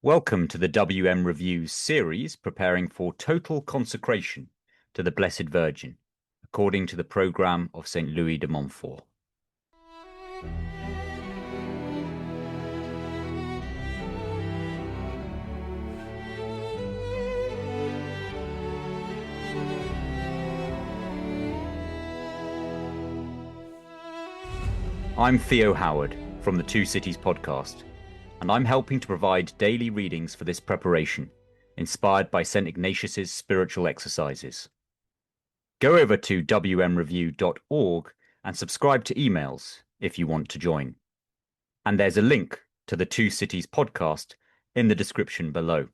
Welcome to the WM Review series preparing for total consecration to the Blessed Virgin, according to the programme of St. Louis de Montfort. I'm Theo Howard from the Two Cities podcast, and I'm helping to provide daily readings for this preparation, inspired by St. Ignatius's spiritual exercises. Go over to wmreview.org and subscribe to emails if you want to join. And there's a link to the Two Cities podcast in the description below.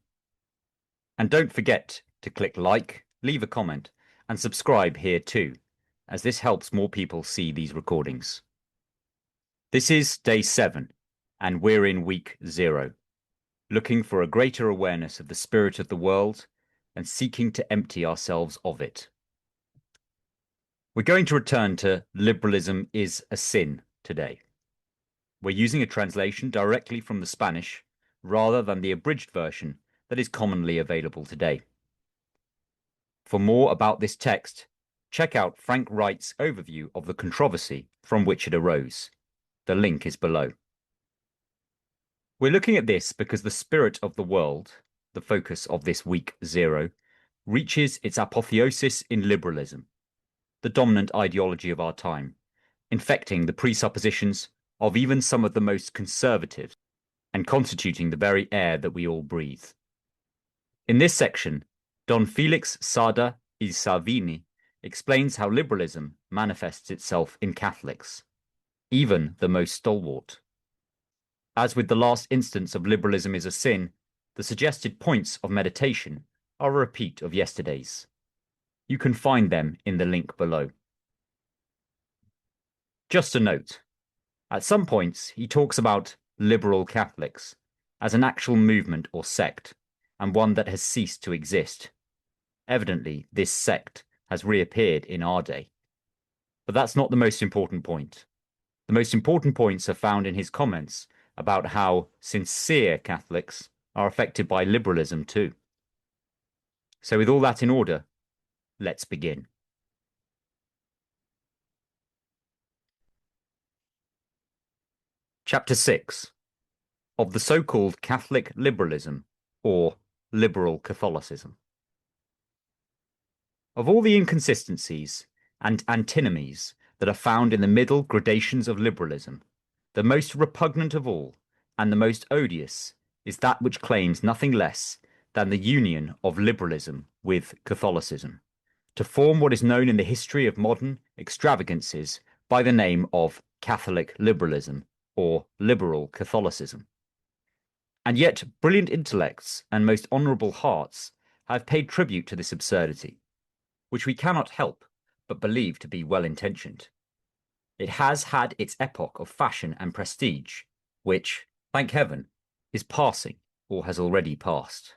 And don't forget to click like, leave a comment, and subscribe here too, as this helps more people see these recordings. This is day 7, and we're in week 0, looking for a greater awareness of the spirit of the world and seeking to empty ourselves of it. We're going to return to Liberalism is a Sin today. We're using a translation directly from the Spanish rather than the abridged version that is commonly available today. For more about this text, check out Frank Wright's overview of the controversy from which it arose. The link is below. We're looking at this because the spirit of the world, the focus of this week 0, reaches its apotheosis in liberalism, the dominant ideology of our time, infecting the presuppositions of even some of the most conservative and constituting the very air that we all breathe. In this section, Don Felix Sada y Salvini explains how liberalism manifests itself in Catholics, even the most stalwart. As with the last instance of liberalism is a sin, the suggested points of meditation are a repeat of yesterday's. You can find them in the link below. Just a note, at some points he talks about liberal Catholics as an actual movement or sect, and one that has ceased to exist. Evidently, this sect has reappeared in our day. But that's not the most important point. The most important points are found in his comments about how sincere Catholics are affected by liberalism too. So with all that in order, let's begin. Chapter 6 of the so-called Catholic liberalism, or liberal Catholicism. Of all the inconsistencies and antinomies that are found in the middle gradations of liberalism, the most repugnant of all, and the most odious, is that which claims nothing less than the union of liberalism with Catholicism, to form what is known in the history of modern extravagances by the name of Catholic liberalism, or liberal Catholicism. And yet brilliant intellects and most honourable hearts have paid tribute to this absurdity, which we cannot help but believe to be well-intentioned. It has had its epoch of fashion and prestige, which, thank heaven, is passing or has already passed.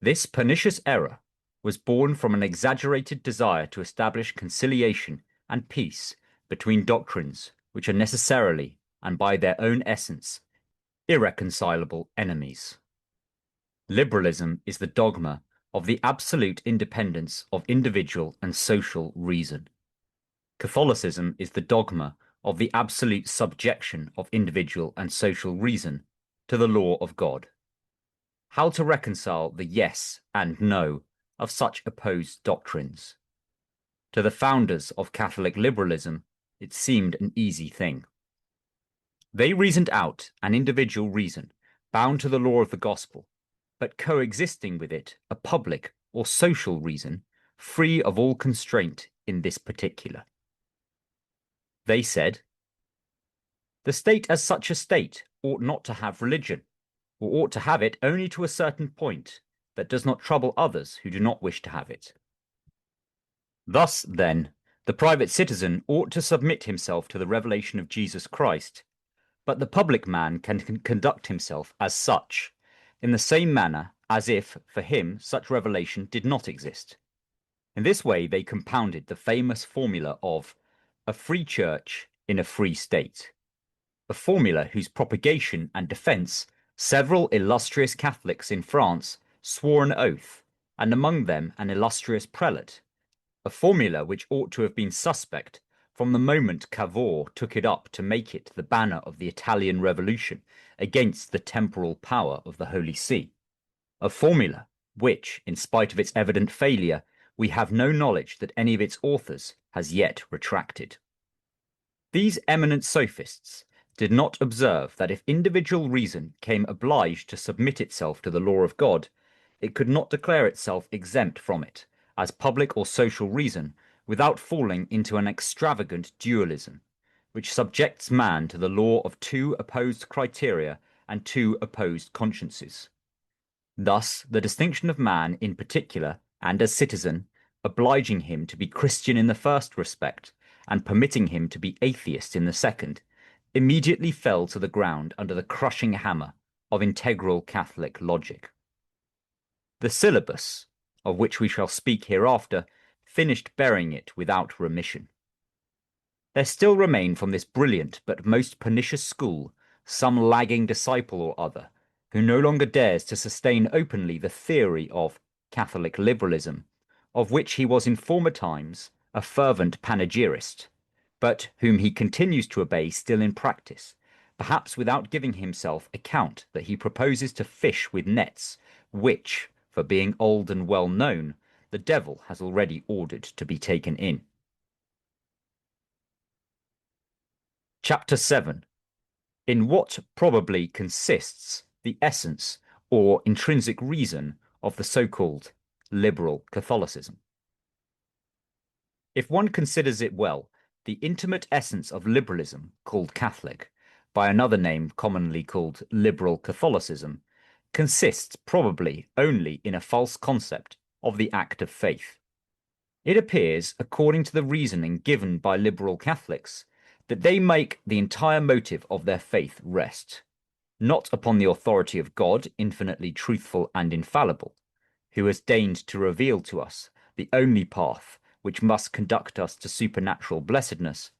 This pernicious error was born from an exaggerated desire to establish conciliation and peace between doctrines which are necessarily, and by their own essence, irreconcilable enemies. Liberalism is the dogma of the absolute independence of individual and social reason. Catholicism is the dogma of the absolute subjection of individual and social reason to the law of God. How to reconcile the yes and no of such opposed doctrines? To the founders of Catholic liberalism, it seemed an easy thing. They reasoned out an individual reason, bound to the law of the gospel, but coexisting with it a public or social reason, free of all constraint in this particular. They said, the state as such a state ought not to have religion, or ought to have it only to a certain point that does not trouble others who do not wish to have it. Thus, then, the private citizen ought to submit himself to the revelation of Jesus Christ, but the public man can conduct himself as such, in the same manner as if, for him, such revelation did not exist. In this way they compounded the famous formula of a free church in a free state, a formula whose propagation and defence Several illustrious Catholics in France swore an oath, and among them an illustrious prelate, a formula which ought to have been suspect from the moment Cavour took it up to make it the banner of the Italian Revolution against the temporal power of the Holy See, a formula which, in spite of its evident failure, we have no knowledge that any of its authors has yet retracted. These eminent sophists did not observe that if individual reason came obliged to submit itself to the law of God, it could not declare itself exempt from it, as public or social reason, without falling into an extravagant dualism, which subjects man to the law of two opposed criteria and two opposed consciences. Thus, the distinction of man in particular, and as citizen, obliging him to be Christian in the first respect, and permitting him to be atheist in the second, immediately fell to the ground under the crushing hammer of integral Catholic logic. The syllabus, of which we shall speak hereafter, finished burying it without remission. There still remain from this brilliant but most pernicious school some lagging disciple or other, who no longer dares to sustain openly the theory of Catholic liberalism, of which he was in former times a fervent panegyrist, but whom he continues to obey still in practice, perhaps without giving himself account that he proposes to fish with nets, which, for being old and well known, the devil has already ordered to be taken in. Chapter 7. In what probably consists the essence or intrinsic reason of the so-called liberal Catholicism. If one considers it well, the intimate essence of liberalism, called Catholic, by another name commonly called liberal Catholicism, consists probably only in a false concept of the act of faith. It appears, according to the reasoning given by liberal Catholics, that they make the entire motive of their faith rest, not upon the authority of God, infinitely truthful and infallible, who has deigned to reveal to us the only path which must conduct us to supernatural blessedness,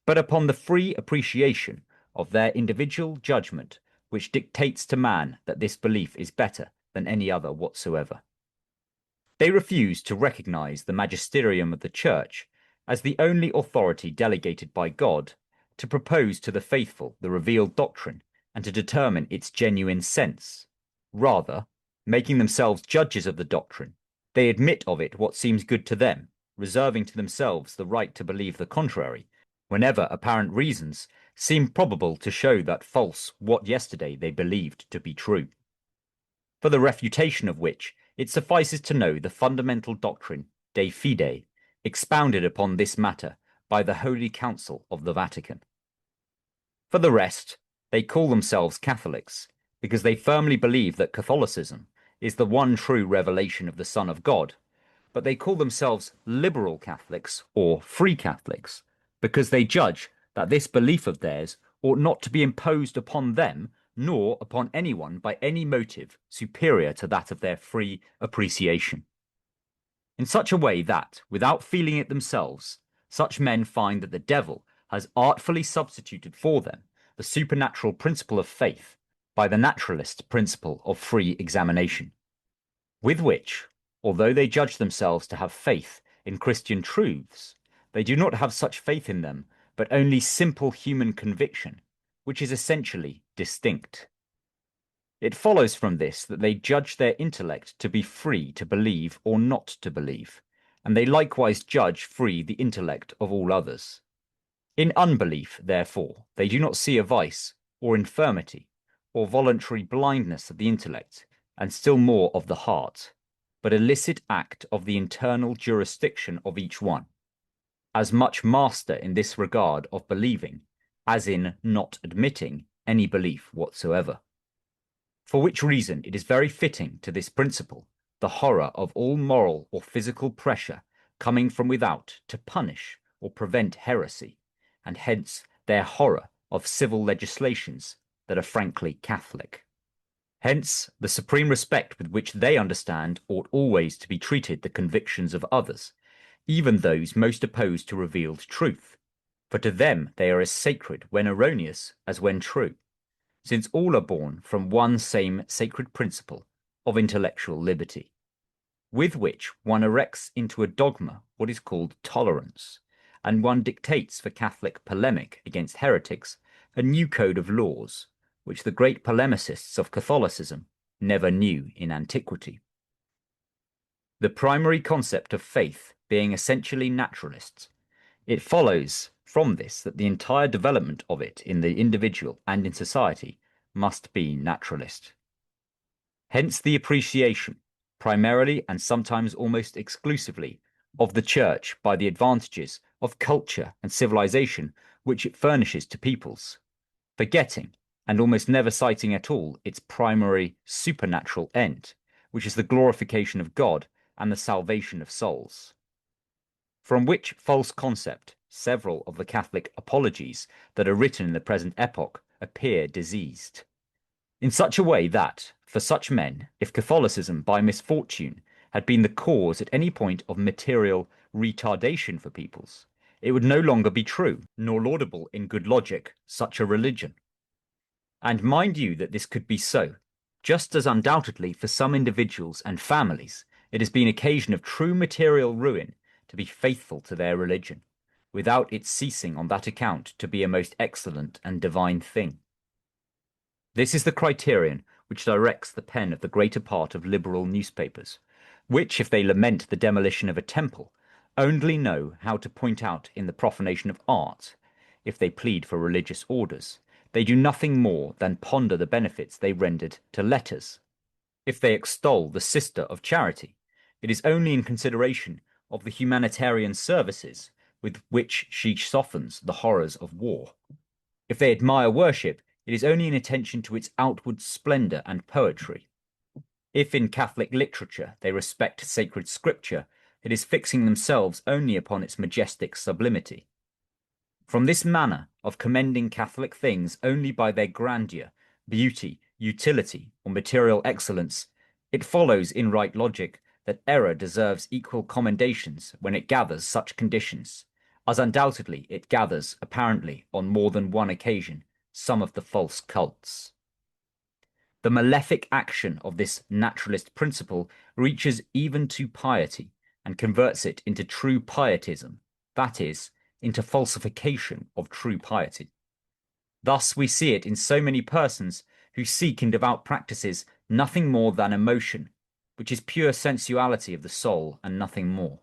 but upon the free appreciation of their individual judgment, which dictates to man that this belief is better than any other whatsoever. They refuse to recognize the magisterium of the Church as the only authority delegated by God to propose to the faithful the revealed doctrine and to determine its genuine sense. Rather, making themselves judges of the doctrine, they admit of it what seems good to them, reserving to themselves the right to believe the contrary, whenever apparent reasons seem probable to show that false what yesterday they believed to be true. For the refutation of which it suffices to know the fundamental doctrine de fide, expounded upon this matter by the Holy Council of the Vatican. For the rest, they call themselves Catholics, because they firmly believe that Catholicism is the one true revelation of the Son of God, but they call themselves liberal Catholics or free Catholics, because they judge that this belief of theirs ought not to be imposed upon them, nor upon anyone by any motive superior to that of their free appreciation. In such a way that, without feeling it themselves, such men find that the devil has artfully substituted for them the supernatural principle of faith by the naturalist principle of free examination, with which, although they judge themselves to have faith in Christian truths, they do not have such faith in them, but only simple human conviction, which is essentially distinct. It follows from this that they judge their intellect to be free to believe or not to believe, and they likewise judge free the intellect of all others. In unbelief, therefore, they do not see a vice, or infirmity, or voluntary blindness of the intellect, and still more of the heart, but a licit act of the internal jurisdiction of each one, as much master in this regard of believing, as in not admitting any belief whatsoever. For which reason it is very fitting to this principle the horror of all moral or physical pressure coming from without to punish or prevent heresy, and hence their horror of civil legislations that are frankly Catholic. Hence, the supreme respect with which they understand ought always to be treated the convictions of others, even those most opposed to revealed truth, for to them they are as sacred when erroneous as when true. since all are born from one same sacred principle of intellectual liberty, with which one erects into a dogma what is called tolerance, and one dictates for Catholic polemic against heretics a new code of laws, which the great polemicists of Catholicism never knew in antiquity. The primary concept of faith being essentially naturalist, it follows from this that the entire development of it in the individual and in society must be naturalist. Hence the appreciation, primarily and sometimes almost exclusively, of the Church by the advantages of culture and civilization which it furnishes to peoples, forgetting and almost never citing at all its primary supernatural end, which is the glorification of God and the salvation of souls. From which false concept several of the Catholic apologies that are written in the present epoch appear diseased, in such a way that, for such men, if Catholicism by misfortune had been the cause at any point of material retardation for peoples, it would no longer be true, nor laudable in good logic, such a religion. And mind you that this could be so, just as undoubtedly for some individuals and families it has been occasion of true material ruin to be faithful to their religion, without its ceasing on that account to be a most excellent and divine thing. This is the criterion which directs the pen of the greater part of liberal newspapers, which, if they lament the demolition of a temple, only know how to point out in the profanation of art. If they plead for religious orders, they do nothing more than ponder the benefits they rendered to letters. If they extol the sister of charity, it is only in consideration of the humanitarian services with which she softens the horrors of war. If they admire worship, it is only in attention to its outward splendor and poetry. If in Catholic literature they respect sacred scripture, it is fixing themselves only upon its majestic sublimity. From this manner of commending Catholic things only by their grandeur, beauty, utility, or material excellence, it follows in right logic that error deserves equal commendations when it gathers such conditions, as undoubtedly it gathers, apparently, on more than one occasion, some of the false cults. The malefic action of this naturalist principle reaches even to piety and converts it into true pietism, that is, into falsification of true piety. Thus we see it in so many persons who seek in devout practices nothing more than emotion, which is pure sensuality of the soul and nothing more.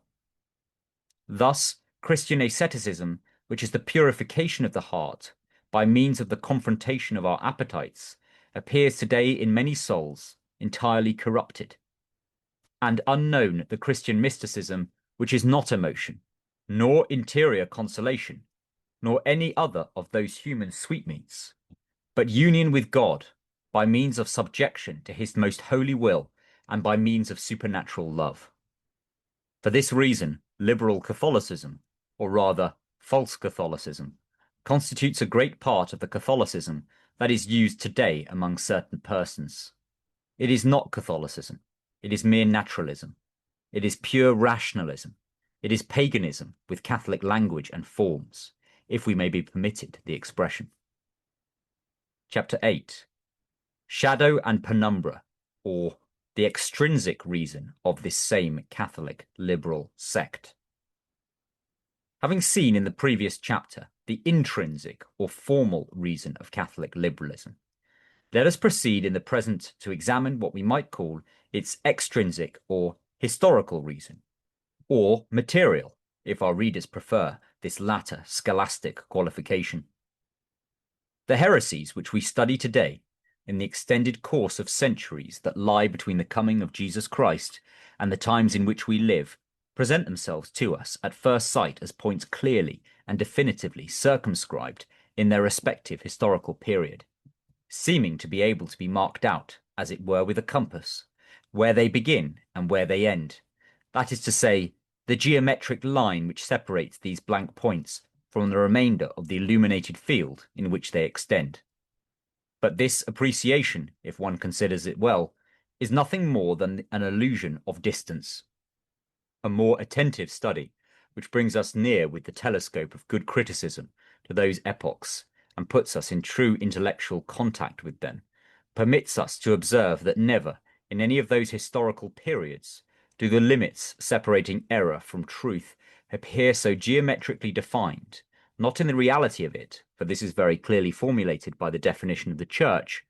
Thus, Christian asceticism, which is the purification of the heart by means of the confrontation of our appetites, appears today in many souls entirely corrupted. And unknown the Christian mysticism, which is not emotion, nor interior consolation, nor any other of those human sweetmeats, but union with God by means of subjection to his most holy will and by means of supernatural love. For this reason, liberal Catholicism, or rather false Catholicism, constitutes a great part of the Catholicism that is used today among certain persons. It is not Catholicism. It is mere naturalism. It is pure rationalism. It is paganism with Catholic language and forms, if we may be permitted the expression. Chapter 8. Shadow and Penumbra, or the extrinsic reason of this same Catholic liberal sect. Having seen in the previous chapter the intrinsic or formal reason of Catholic liberalism, let us proceed in the present to examine what we might call its extrinsic or historical reason, or material, if our readers prefer this latter scholastic qualification. The heresies which we study today, in the extended course of centuries that lie between the coming of Jesus Christ and the times in which we live, present themselves to us at first sight as points clearly and definitively circumscribed in their respective historical period, seeming to be able to be marked out, as it were with a compass, where they begin and where they end. That is to say, the geometric line which separates these blank points from the remainder of the illuminated field in which they extend. But this appreciation, if one considers it well, is nothing more than an illusion of distance. A more attentive study, which brings us near with the telescope of good criticism to those epochs and puts us in true intellectual contact with them, permits us to observe that never, in any of those historical periods, do the limits separating error from truth appear so geometrically defined, not in the reality of it, for this is very clearly formulated by the definition of the Church,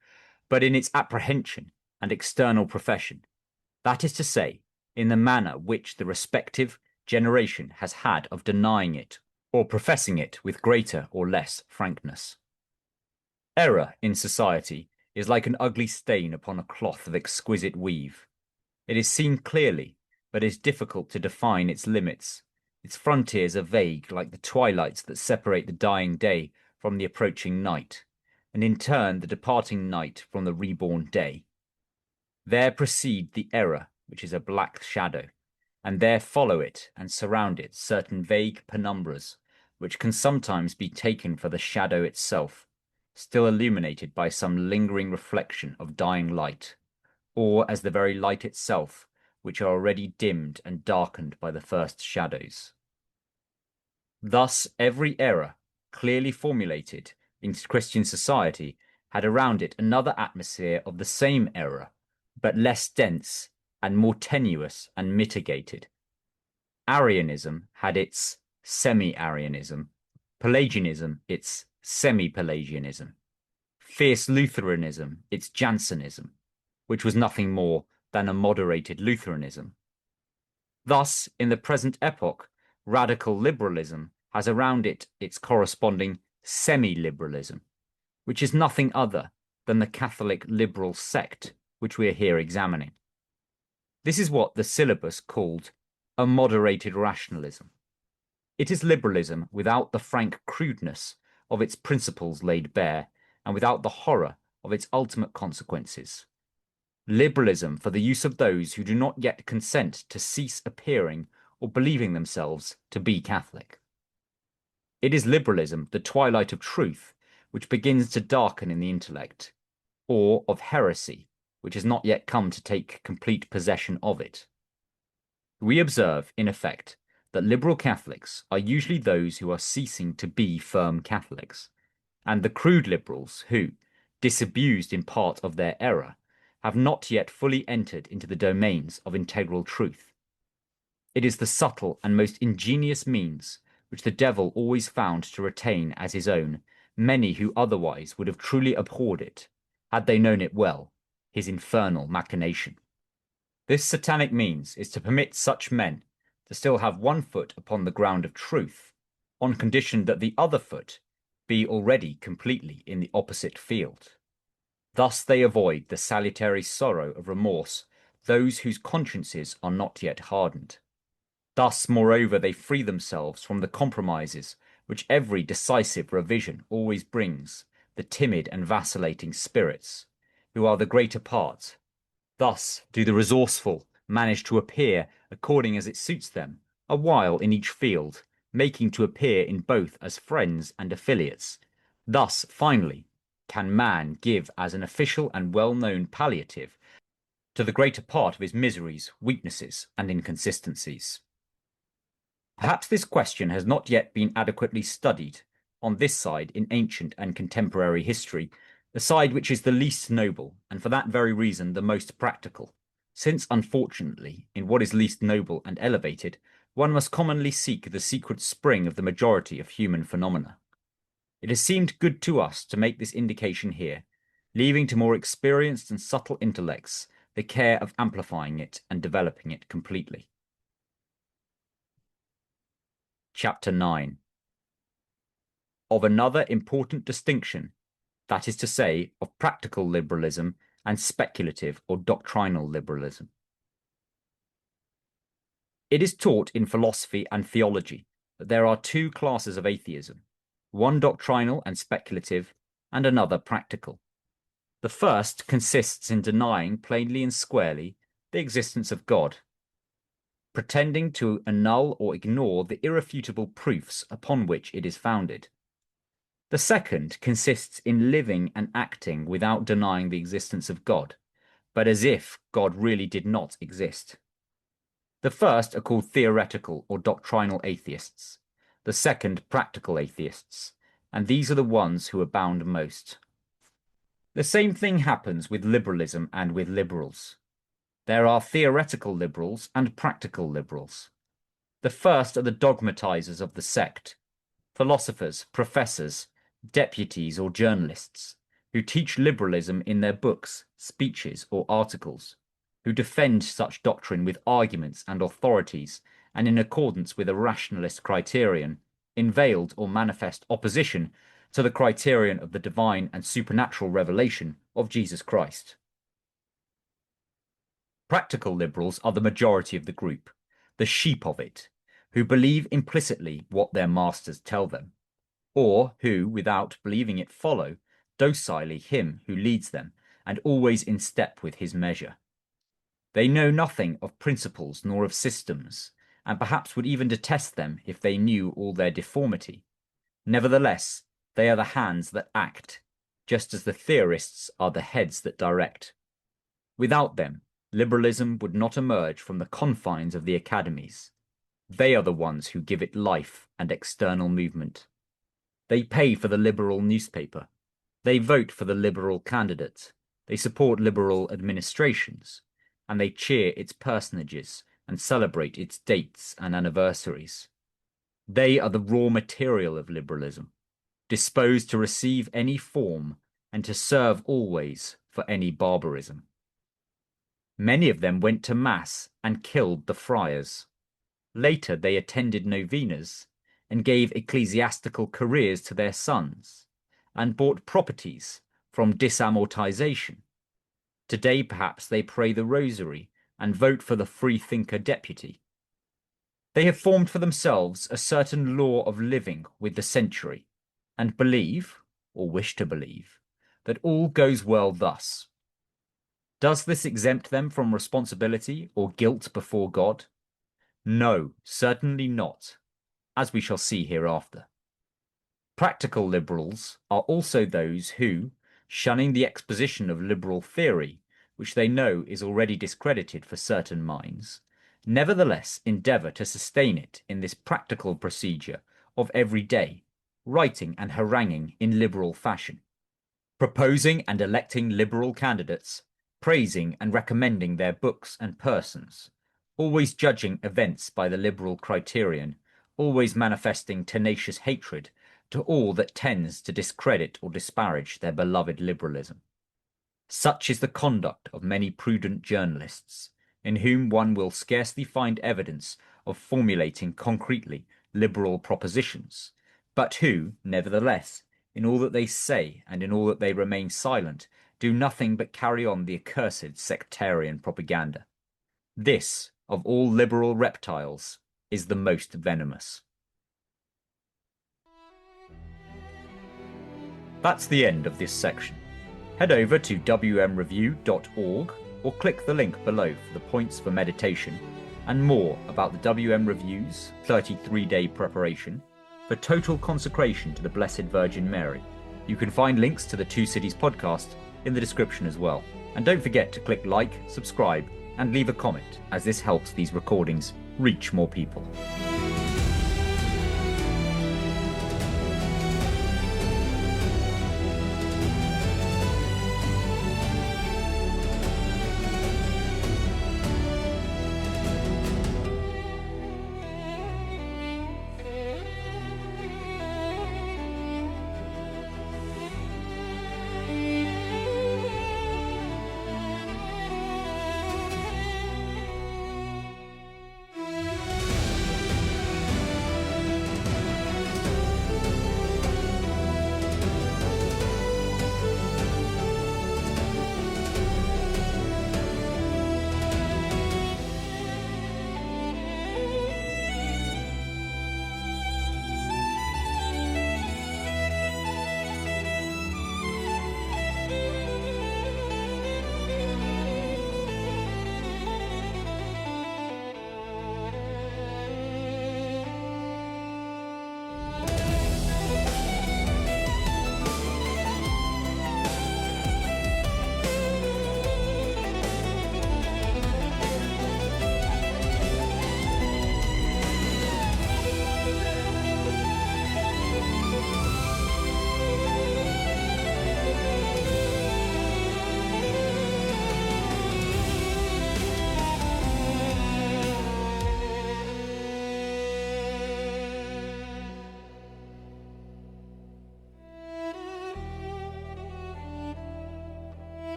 but in its apprehension and external profession, that is to say, in the manner which the respective generation has had of denying it or professing it with greater or less frankness. Error in society is like an ugly stain upon a cloth of exquisite weave. It is seen clearly, but is difficult to define its limits. Its frontiers are vague, like the twilights that separate the dying day from the approaching night, and in turn the departing night from the reborn day. There precede the error, which is a black shadow, and there follow it and surround it certain vague penumbras, which can sometimes be taken for the shadow itself, still illuminated by some lingering reflection of dying light, or as the very light itself, which are already dimmed and darkened by the first shadows. Thus every error, clearly formulated in Christian society, had around it another atmosphere of the same error, but less dense and more tenuous and mitigated. Arianism had its semi-Arianism, Pelagianism its semi-Pelagianism, fierce Lutheranism its Jansenism, which was nothing more than a moderated Lutheranism. Thus, in the present epoch, radical liberalism has around it its corresponding semi-liberalism, which is nothing other than the Catholic liberal sect, which we are here examining. This is what the syllabus called a moderated rationalism. It is liberalism without the frank crudeness of its principles laid bare, and without the horror of its ultimate consequences. Liberalism for the use of those who do not yet consent to cease appearing or believing themselves to be Catholic. It is liberalism, the twilight of truth, which begins to darken in the intellect, or of heresy, which has not yet come to take complete possession of it. We observe, in effect, that liberal Catholics are usually those who are ceasing to be firm Catholics, and the crude liberals who, disabused in part of their error, have not yet fully entered into the domains of integral truth. It is the subtle and most ingenious means which the devil always found to retain as his own many who otherwise would have truly abhorred it, had they known it well, his infernal machination. This satanic means is to permit such men to still have one foot upon the ground of truth, on condition that the other foot be already completely in the opposite field. Thus they avoid the salutary sorrow of remorse those whose consciences are not yet hardened. Thus, moreover, they free themselves from the compromises which every decisive revision always brings the timid and vacillating spirits, who are the greater part. Thus do the resourceful manage to appear according as it suits them, a while in each field, making to appear in both as friends and affiliates. Thus, finally, can man give as an official and well-known palliative to the greater part of his miseries, weaknesses, and inconsistencies. Perhaps this question has not yet been adequately studied on this side in ancient and contemporary history, the side which is the least noble, and for that very reason the most practical, since unfortunately, in what is least noble and elevated, one must commonly seek the secret spring of the majority of human phenomena. It has seemed good to us to make this indication here, leaving to more experienced and subtle intellects the care of amplifying it and developing it completely. Chapter 9. Of another important distinction, that is to say, of practical liberalism and speculative or doctrinal liberalism. It is taught in philosophy and theology that there are two classes of atheism, one doctrinal and speculative, and another practical. The first consists in denying plainly and squarely the existence of God, pretending to annul or ignore the irrefutable proofs upon which it is founded. The second consists in living and acting without denying the existence of God, but as if God really did not exist. The first are called theoretical or doctrinal atheists, the second practical atheists, and these are the ones who abound most. The same thing happens with liberalism and with liberals. There are theoretical liberals and practical liberals. The first are the dogmatizers of the sect, philosophers, professors, deputies, or journalists, who teach liberalism in their books, speeches, or articles, who defend such doctrine with arguments and authorities and in accordance with a rationalist criterion, in veiled or manifest opposition to the criterion of the divine and supernatural revelation of Jesus Christ. Practical liberals are the majority of the group, the sheep of it, who believe implicitly what their masters tell them, or who, without believing it, follow docilely him who leads them, and always in step with his measure. They know nothing of principles nor of systems, and perhaps would even detest them if they knew all their deformity. Nevertheless, they are the hands that act, just as the theorists are the heads that direct. Without them, liberalism would not emerge from the confines of the academies. They are the ones who give it life and external movement. They pay for the liberal newspaper. They vote for the liberal candidate. They support liberal administrations, and they cheer its personages and celebrate its dates and anniversaries. They are the raw material of liberalism, disposed to receive any form and to serve always for any barbarism. Many of them went to mass and killed the friars. Later they attended novenas and gave ecclesiastical careers to their sons and bought properties from disamortization. Today perhaps they pray the rosary and vote for the freethinker deputy. They have formed for themselves a certain law of living with the century, and believe, or wish to believe, that all goes well thus. Does this exempt them from responsibility or guilt before God? No, certainly not, as we shall see hereafter. Practical liberals are also those who, shunning the exposition of liberal theory, which they know is already discredited for certain minds, nevertheless endeavour to sustain it in this practical procedure of every day, writing and haranguing in liberal fashion, proposing and electing liberal candidates, praising and recommending their books and persons, always judging events by the liberal criterion, always manifesting tenacious hatred to all that tends to discredit or disparage their beloved liberalism. Such is the conduct of many prudent journalists, in whom one will scarcely find evidence of formulating concretely liberal propositions, but who, nevertheless, in all that they say and in all that they remain silent, do nothing but carry on the accursed sectarian propaganda. This, of all liberal reptiles, is the most venomous. That's the end of this section. Head over to wmreview.org or click the link below for the points for meditation and more about the WM Review's 33-day preparation for total consecration to the Blessed Virgin Mary. You can find links to the Two Cities podcast in the description as well. And don't forget to click like, subscribe, and leave a comment, as this helps these recordings reach more people.